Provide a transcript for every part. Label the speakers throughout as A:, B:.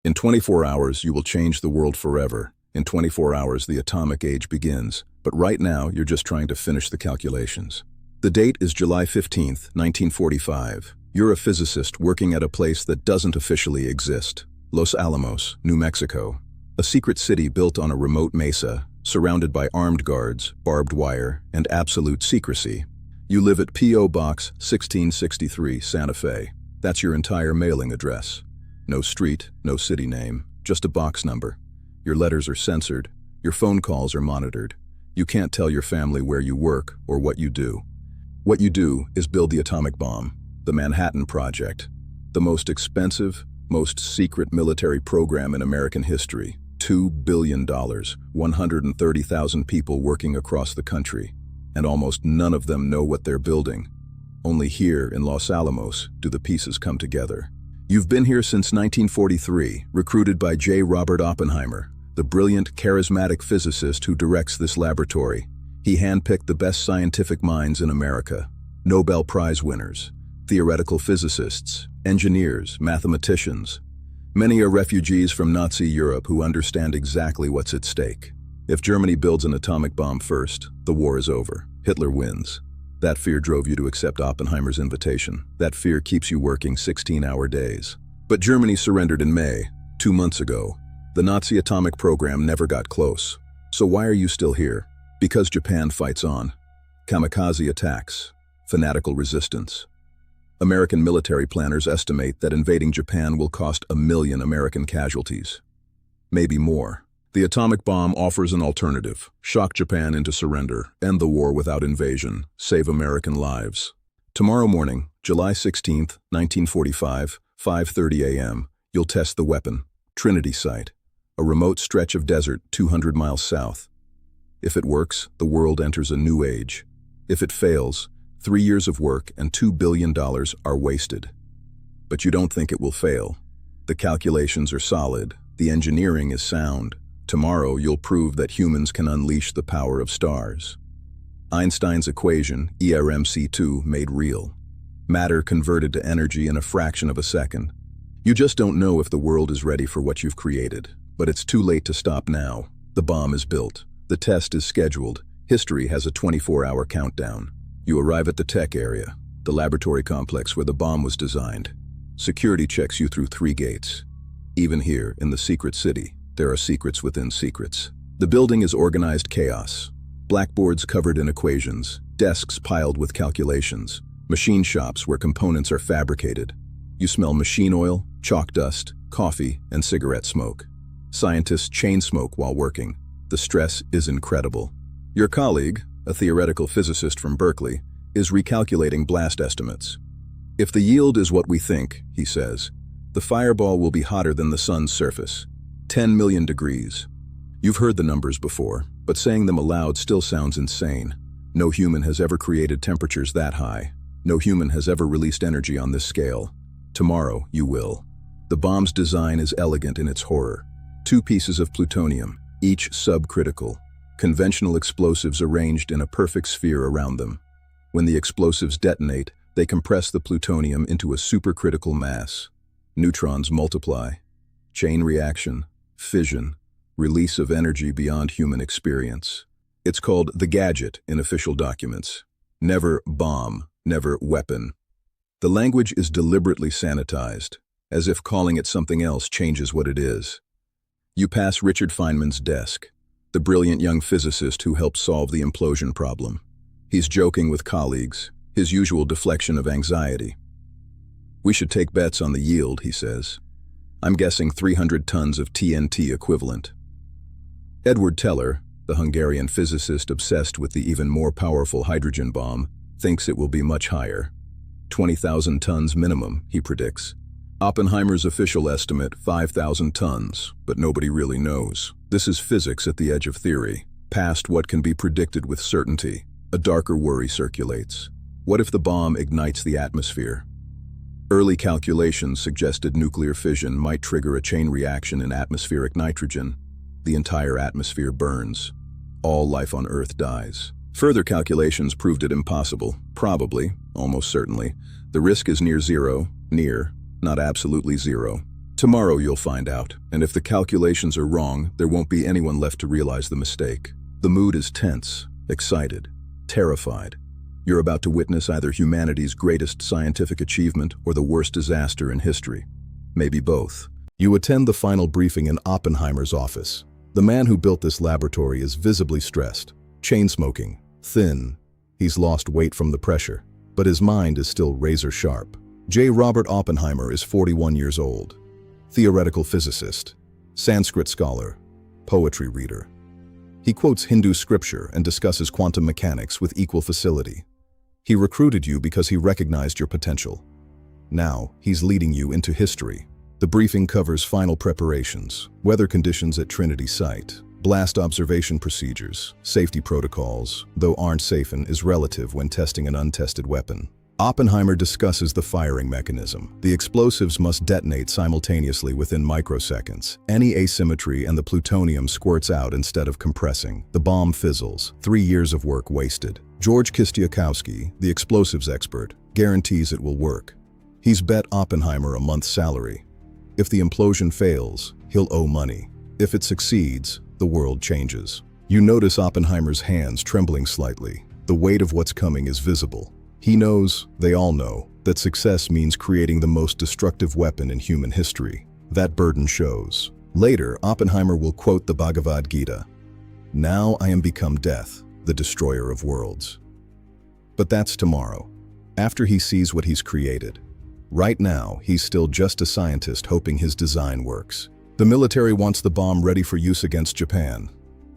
A: In 24 hours, you will change the world forever. In 24 hours, the atomic age begins. But right now, you're just trying to finish the calculations. The date is July 15th, 1945. You're a physicist working at a place that doesn't officially exist. Los Alamos, New Mexico. A secret city built on a remote mesa, surrounded by armed guards, barbed wire, and absolute secrecy. You live at P.O. Box 1663, Santa Fe. That's your entire mailing address. No street, no city name, just a box number. Your letters are censored. Your phone calls are monitored. You can't tell your family where you work or what you do. What you do is build the atomic bomb, the Manhattan Project, the most expensive, most secret military program in American history. $2 billion, 130,000 people working across the country, and almost none of them know what they're building. Only here in Los Alamos do the pieces come together. You've been here since 1943, recruited by J. Robert Oppenheimer, the brilliant, charismatic physicist who directs this laboratory. He handpicked the best scientific minds in America, Nobel Prize winners, theoretical physicists, engineers, mathematicians. Many are refugees from Nazi Europe who understand exactly what's at stake. If Germany builds an atomic bomb first, the war is over. Hitler wins. That fear drove you to accept Oppenheimer's invitation. That fear keeps you working 16-hour days. But Germany surrendered in May, 2 months ago. The Nazi atomic program never got close. So why are you still here? Because Japan fights on. Kamikaze attacks. Fanatical resistance. American military planners estimate that invading Japan will cost 1 million American casualties. Maybe more. The atomic bomb offers an alternative. Shock Japan into surrender, end the war without invasion, save American lives. Tomorrow morning, July 16th, 1945, 5:30 a.m., you'll test the weapon, Trinity Site, a remote stretch of desert 200 miles south. If it works, the world enters a new age. If it fails, 3 years of work and $2 billion are wasted. But you don't think it will fail. The calculations are solid, the engineering is sound. Tomorrow you'll prove that humans can unleash the power of stars. Einstein's equation, ERmc2, made real. Matter converted to energy in a fraction of a second. You just don't know if the world is ready for what you've created. But it's too late to stop now. The bomb is built. The test is scheduled. History has a 24-hour countdown. You arrive at the tech area, the laboratory complex where the bomb was designed. Security checks you through 3 gates. Even here, in the secret city, there are secrets within secrets. The building is organized chaos. Blackboards covered in equations, desks piled with calculations, machine shops where components are fabricated. You smell machine oil, chalk dust, coffee, and cigarette smoke. Scientists chain smoke while working. The stress is incredible. Your colleague, a theoretical physicist from Berkeley, is recalculating blast estimates. If the yield is what we think, he says, the fireball will be hotter than the sun's surface. 10 million degrees. You've heard the numbers before, but saying them aloud still sounds insane. No human has ever created temperatures that high. No human has ever released energy on this scale. Tomorrow, you will. The bomb's design is elegant in its horror. 2 pieces of plutonium, each subcritical. Conventional explosives arranged in a perfect sphere around them. When the explosives detonate, they compress the plutonium into a supercritical mass. Neutrons multiply. Chain reaction, fission, release of energy beyond human experience. It's called the gadget in official documents. Never bomb, never weapon. The language is deliberately sanitized, as if calling it something else changes what it is. You pass Richard Feynman's desk, the brilliant young physicist who helped solve the implosion problem. He's joking with colleagues, his usual deflection of anxiety. We should take bets on the yield, he says. I'm guessing 300 tons of TNT equivalent. Edward Teller, the Hungarian physicist obsessed with the even more powerful hydrogen bomb, thinks it will be much higher. 20,000 tons minimum, he predicts. Oppenheimer's official estimate, 5,000 tons, but nobody really knows. This is physics at the edge of theory, past what can be predicted with certainty. A darker worry circulates. What if the bomb ignites the atmosphere? Early calculations suggested nuclear fission might trigger a chain reaction in atmospheric nitrogen. The entire atmosphere burns. All life on Earth dies. Further calculations proved it impossible. Probably, almost certainly. The risk is near zero, not absolutely zero. Tomorrow you'll find out, and if the calculations are wrong, there won't be anyone left to realize the mistake. The mood is tense, excited, terrified. You're about to witness either humanity's greatest scientific achievement or the worst disaster in history. Maybe both. You attend the final briefing in Oppenheimer's office. The man who built this laboratory is visibly stressed, chain-smoking, thin. He's lost weight from the pressure, but his mind is still razor-sharp. J. Robert Oppenheimer is 41 years old. Theoretical physicist, Sanskrit scholar, poetry reader. He quotes Hindu scripture and discusses quantum mechanics with equal facility. He recruited you because he recognized your potential. Now, he's leading you into history. The briefing covers final preparations, weather conditions at Trinity Site, blast observation procedures, safety protocols, though aren't safe and is relative when testing an untested weapon. Oppenheimer discusses the firing mechanism. The explosives must detonate simultaneously within microseconds. Any asymmetry and the plutonium squirts out instead of compressing. The bomb fizzles. 3 years of work wasted. George Kistiakowsky, the explosives expert, guarantees it will work. He's bet Oppenheimer a month's salary. If the implosion fails, he'll owe money. If it succeeds, the world changes. You notice Oppenheimer's hands trembling slightly. The weight of what's coming is visible. He knows, they all know, that success means creating the most destructive weapon in human history. That burden shows. Later, Oppenheimer will quote the Bhagavad Gita. "Now I am become death, the destroyer of worlds." But that's tomorrow, after he sees what he's created. Right now, he's still just a scientist hoping his design works. The military wants the bomb ready for use against Japan.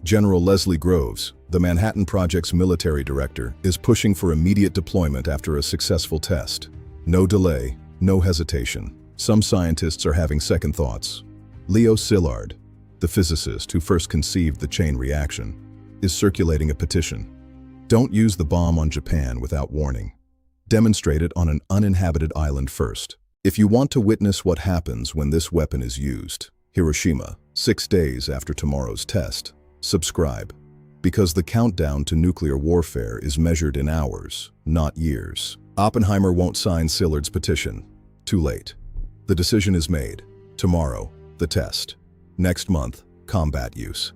A: General Leslie Groves, the Manhattan Project's military director, is pushing for immediate deployment after a successful test. No delay, no hesitation. Some scientists are having second thoughts. Leo Szilard, the physicist who first conceived the chain reaction, is circulating a petition. Don't use the bomb on Japan without warning. Demonstrate it on an uninhabited island first. If you want to witness what happens when this weapon is used, Hiroshima, 6 days after tomorrow's test, subscribe. Because the countdown to nuclear warfare is measured in hours, not years. Oppenheimer won't sign Szilard's petition. Too late. The decision is made. Tomorrow, the test. Next month, combat use.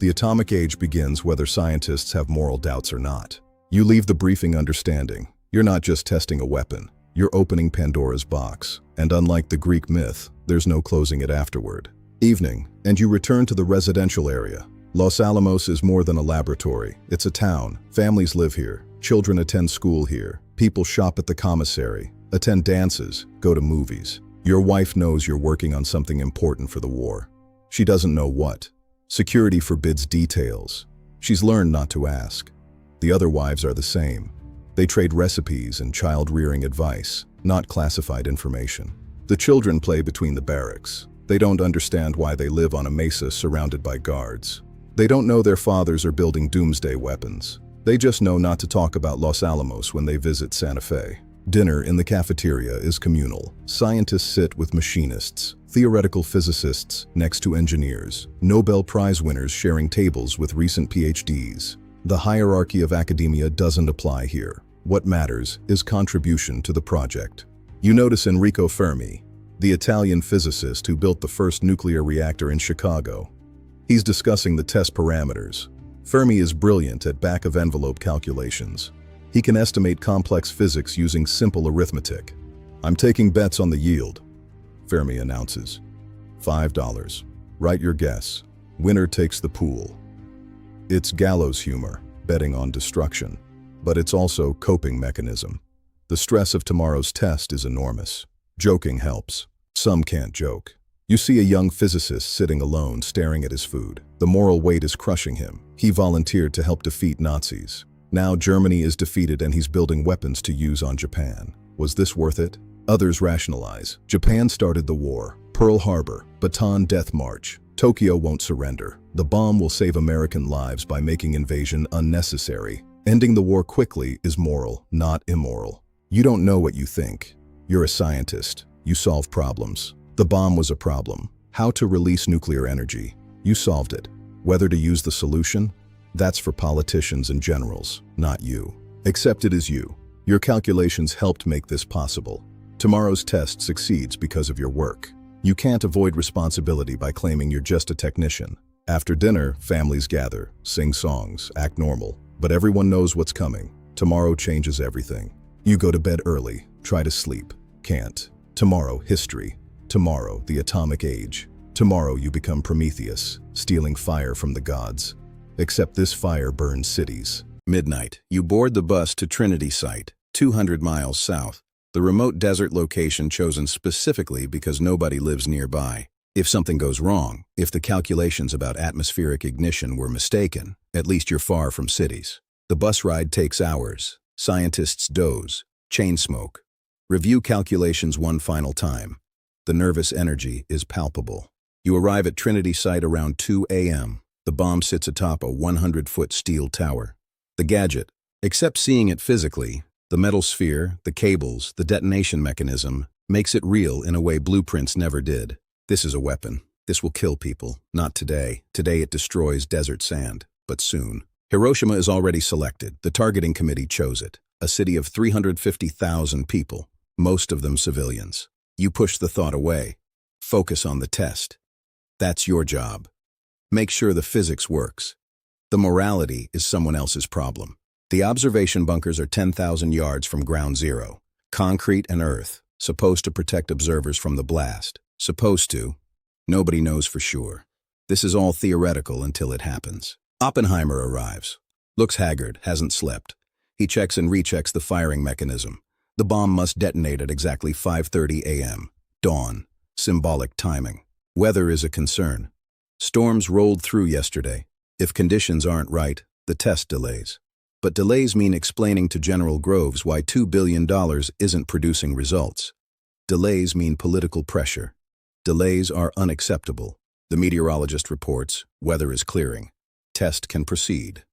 A: The atomic age begins whether scientists have moral doubts or not. You leave the briefing understanding. You're not just testing a weapon. You're opening Pandora's box. And unlike the Greek myth, there's no closing it afterward. Evening, and you return to the residential area. Los Alamos is more than a laboratory. It's a town. Families live here. Children attend school here. People shop at the commissary, attend dances, go to movies. Your wife knows you're working on something important for the war. She doesn't know what. Security forbids details. She's learned not to ask. The other wives are the same. They trade recipes and child-rearing advice, not classified information. The children play between the barracks. They don't understand why they live on a mesa surrounded by guards. They don't know their fathers are building doomsday weapons. They just know not to talk about Los Alamos when they visit Santa Fe. Dinner in the cafeteria is communal. Scientists sit with machinists, theoretical physicists next to engineers, Nobel Prize winners sharing tables with recent PhDs. The hierarchy of academia doesn't apply here. What matters is contribution to the project. You notice Enrico Fermi, the Italian physicist who built the first nuclear reactor in Chicago. He's discussing the test parameters. Fermi is brilliant at back-of-envelope calculations. He can estimate complex physics using simple arithmetic. "I'm taking bets on the yield," Fermi announces. $5. Write your guess. Winner takes the pool. It's gallows humor, betting on destruction. But it's also coping mechanism. The stress of tomorrow's test is enormous. Joking helps. Some can't joke. You see a young physicist sitting alone staring at his food. The moral weight is crushing him. He volunteered to help defeat Nazis. Now Germany is defeated and he's building weapons to use on Japan. Was this worth it? Others rationalize. Japan started the war. Pearl Harbor, Bataan Death March. Tokyo won't surrender. The bomb will save American lives by making invasion unnecessary. Ending the war quickly is moral, not immoral. You don't know what you think. You're a scientist. You solve problems. The bomb was a problem. How to release nuclear energy. You solved it. Whether to use the solution? That's for politicians and generals, not you. Accept it as you. Your calculations helped make this possible. Tomorrow's test succeeds because of your work. You can't avoid responsibility by claiming you're just a technician. After dinner, families gather, sing songs, act normal, but everyone knows what's coming. Tomorrow changes everything. You go to bed early, try to sleep, can't. Tomorrow, history. Tomorrow, the atomic age. Tomorrow you become Prometheus, stealing fire from the gods. Except this fire burns cities. Midnight, you board the bus to Trinity Site, 200 miles south, the remote desert location chosen specifically because nobody lives nearby. If something goes wrong, if the calculations about atmospheric ignition were mistaken, at least you're far from cities. The bus ride takes hours. Scientists doze, chain smoke. Review calculations one final time. The nervous energy is palpable. You arrive at Trinity Site around 2 a.m. The bomb sits atop a 100-foot steel tower. The gadget, except seeing it physically, the metal sphere, the cables, the detonation mechanism, makes it real in a way blueprints never did. This is a weapon. This will kill people. Not today. Today it destroys desert sand. But soon. Hiroshima is already selected. The targeting committee chose it. A city of 350,000 people, most of them civilians. You push the thought away. Focus on the test. That's your job. Make sure the physics works. The morality is someone else's problem. The observation bunkers are 10,000 yards from ground zero. Concrete and earth, supposed to protect observers from the blast. Supposed to. Nobody knows for sure. This is all theoretical until it happens. Oppenheimer arrives. Looks haggard, hasn't slept. He checks and rechecks the firing mechanism. The bomb must detonate at exactly 5:30 a.m. Dawn. Symbolic timing. Weather is a concern. Storms rolled through yesterday. If conditions aren't right, the test delays. But delays mean explaining to General Groves why $2 billion isn't producing results. Delays mean political pressure. Delays are unacceptable. The meteorologist reports, weather is clearing. Test can proceed.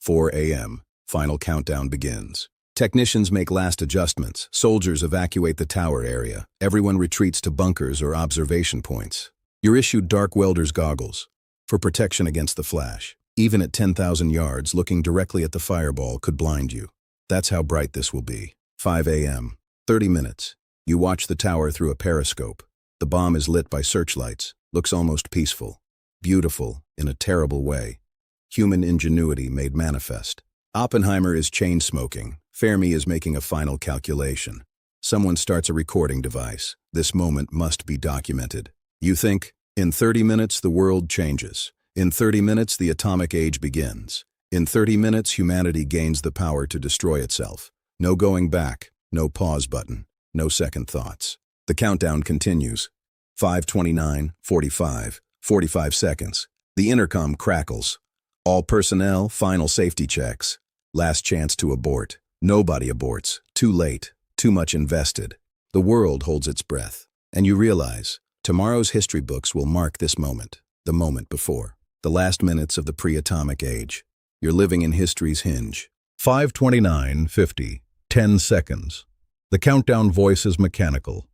A: 4 a.m. Final countdown begins. Technicians make last adjustments. Soldiers evacuate the tower area. Everyone retreats to bunkers or observation points. You're issued dark welder's goggles for protection against the flash. Even at 10,000 yards, looking directly at the fireball could blind you. That's how bright this will be. 5 a.m. 30 minutes. You watch the tower through a periscope. The bomb is lit by searchlights. Looks almost peaceful. Beautiful, in a terrible way. Human ingenuity made manifest. Oppenheimer is chain smoking. Fermi is making a final calculation. Someone starts a recording device. This moment must be documented. You think, in 30 minutes the world changes. In 30 minutes the atomic age begins. In 30 minutes humanity gains the power to destroy itself. No going back, no pause button, no second thoughts. The countdown continues. 5:29, 45, 45 seconds. The intercom crackles. All personnel, final safety checks. Last chance to abort. Nobody aborts. Too late. Too much invested. The world holds its breath. And you realize, tomorrow's history books will mark this moment, the moment before. The last minutes of the pre-atomic age. You're living in history's hinge. 5:29:50, 10 seconds. The countdown voice is mechanical,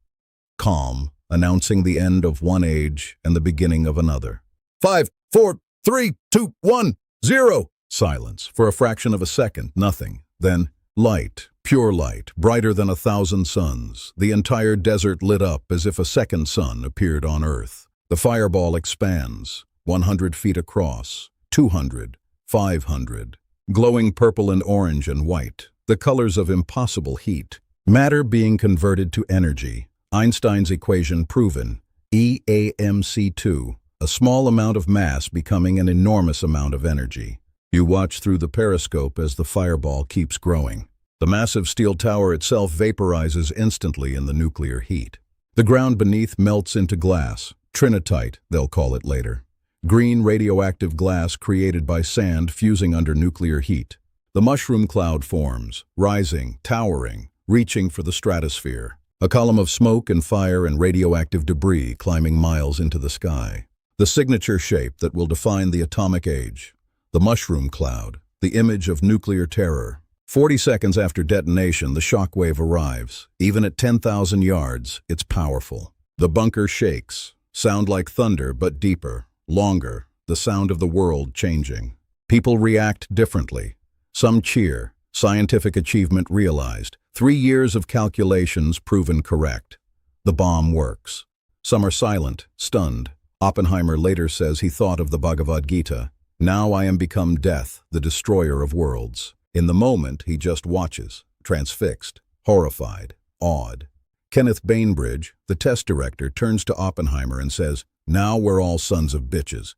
A: calm, announcing the end of one age and the beginning of another. 5, 4, 3, 2, 1, 0. Silence. For a fraction of a second, nothing. Then, light, pure light, brighter than 1,000 suns. The entire desert lit up as if a second sun appeared on Earth. The fireball expands, 100 feet across, 200, 500. Glowing purple and orange and white, the colors of impossible heat. Matter being converted to energy. Einstein's equation proven. EAMC2, a small amount of mass becoming an enormous amount of energy. You watch through the periscope as the fireball keeps growing. The massive steel tower itself vaporizes instantly in the nuclear heat. The ground beneath melts into glass. Trinitite, they'll call it later. Green radioactive glass created by sand fusing under nuclear heat. The mushroom cloud forms, rising, towering, reaching for the stratosphere. A column of smoke and fire and radioactive debris climbing miles into the sky. The signature shape that will define the atomic age. The mushroom cloud, the image of nuclear terror. 40 seconds after detonation, the shockwave arrives. Even at 10,000 yards, it's powerful. The bunker shakes. Sound like thunder, but deeper, longer, the sound of the world changing. People react differently. Some cheer. Scientific achievement realized. 3 years of calculations proven correct. The bomb works. Some are silent, stunned. Oppenheimer later says he thought of the Bhagavad Gita. Now I am become death, the destroyer of worlds. In the moment, he just watches, transfixed, horrified, awed. Kenneth Bainbridge, the test director, turns to Oppenheimer and says, "Now we're all sons of bitches."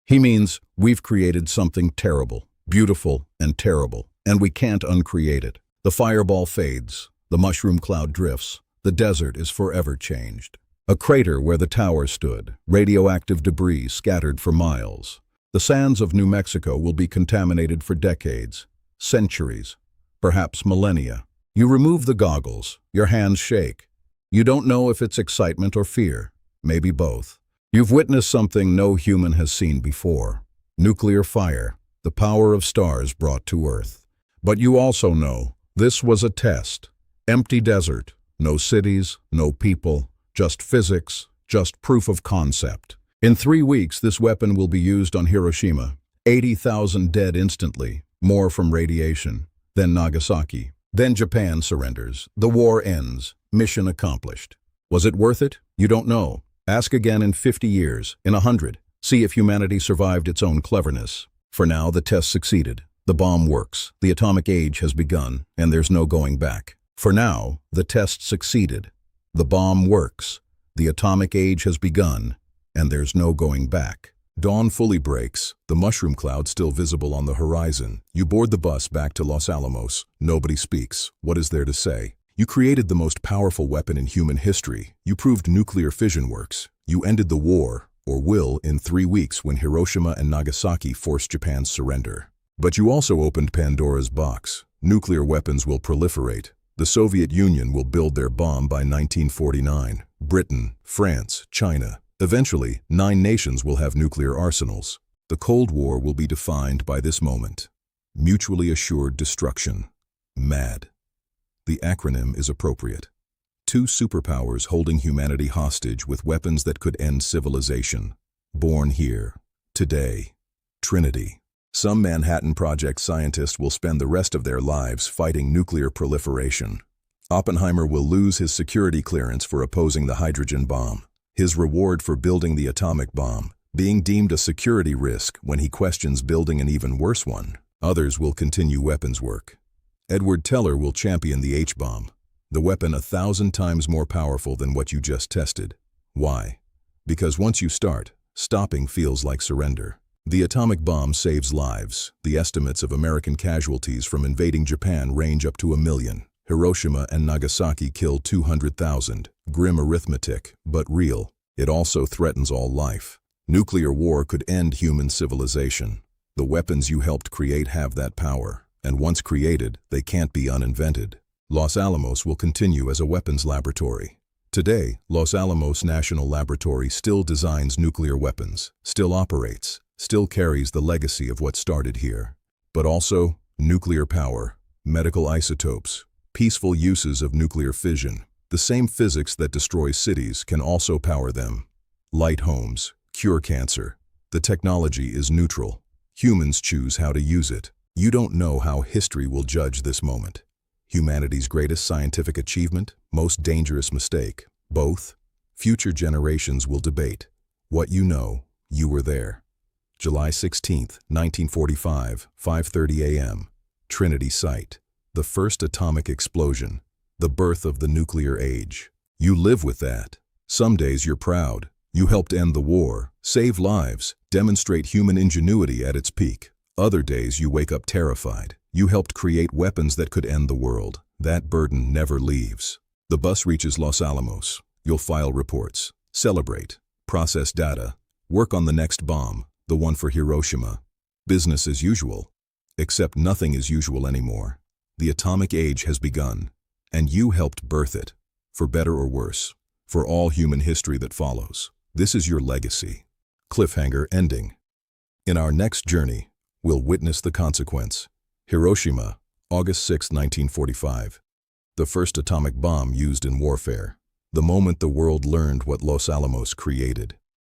A: He means we've created something terrible, beautiful and terrible, and we can't uncreate it. The fireball fades, the mushroom cloud drifts, the desert is forever changed. A crater where the tower stood, radioactive debris scattered for miles. The sands of New Mexico will be contaminated for decades, centuries, perhaps millennia. You remove the goggles, your hands shake. You don't know if it's excitement or fear, maybe both. You've witnessed something no human has seen before. Nuclear fire, the power of stars brought to Earth. But you also know this was a test. Empty desert, no cities, no people, just physics, just proof of concept. In 3 weeks, this weapon will be used on Hiroshima. 80,000 dead instantly, more from radiation. Then Nagasaki. Then Japan surrenders. The war ends. Mission accomplished. Was it worth it? You don't know. Ask again in 50 years, in 100. See if humanity survived its own cleverness. For now, the test succeeded. The bomb works. The atomic age has begun, and there's no going back. For now, the test succeeded. The bomb works. The atomic age has begun, and there's no going back. Dawn fully breaks, the mushroom cloud still visible on the horizon. You board the bus back to Los Alamos. Nobody speaks. What is there to say? You created the most powerful weapon in human history. You proved nuclear fission works. You ended the war, or will, in 3 weeks when Hiroshima and Nagasaki forced Japan's surrender. But you also opened Pandora's box. Nuclear weapons will proliferate. The Soviet Union will build their bomb by 1949. Britain, France, China. Eventually, 9 nations will have nuclear arsenals. The Cold War will be defined by this moment. Mutually assured destruction. MAD. The acronym is appropriate. 2 superpowers holding humanity hostage with weapons that could end civilization. Born here. Today. Trinity. Some Manhattan Project scientists will spend the rest of their lives fighting nuclear proliferation. Oppenheimer will lose his security clearance for opposing the hydrogen bomb. His reward for building the atomic bomb, being deemed a security risk when he questions building an even worse one. Others will continue weapons work. Edward Teller will champion the H-bomb, the weapon 1,000 times more powerful than what you just tested. Why? Because once you start, stopping feels like surrender. The atomic bomb saves lives. The estimates of American casualties from invading Japan range up to 1 million. Hiroshima and Nagasaki killed 200,000. Grim arithmetic, but real. It also threatens all life. Nuclear war could end human civilization. The weapons you helped create have that power, and once created, they can't be uninvented. Los Alamos will continue as a weapons laboratory. Today, Los Alamos National Laboratory still designs nuclear weapons, still operates, still carries the legacy of what started here. But also, nuclear power, medical isotopes, peaceful uses of nuclear fission. The same physics that destroys cities can also power them. Light homes, cure cancer. The technology is neutral. Humans choose how to use it. You don't know how history will judge this moment. Humanity's greatest scientific achievement, most dangerous mistake. Both. Future generations will debate. What you know, you were there. July 16, 1945, 5:30 a.m. Trinity Site. The first atomic explosion. The birth of the nuclear age. You live with that. Some days you're proud. You helped end the war, save lives, demonstrate human ingenuity at its peak. Other days you wake up terrified. You helped create weapons that could end the world. That burden never leaves. The bus reaches Los Alamos. You'll file reports, celebrate, process data, work on the next bomb, the one for Hiroshima. Business as usual. Except nothing is usual anymore. The atomic age has begun, and you helped birth it, for better or worse, for all human history that follows. This is your legacy. Cliffhanger ending. In our next journey, we'll witness the consequence. Hiroshima, August 6, 1945. The first atomic bomb used in warfare. The moment the world learned what Los Alamos created.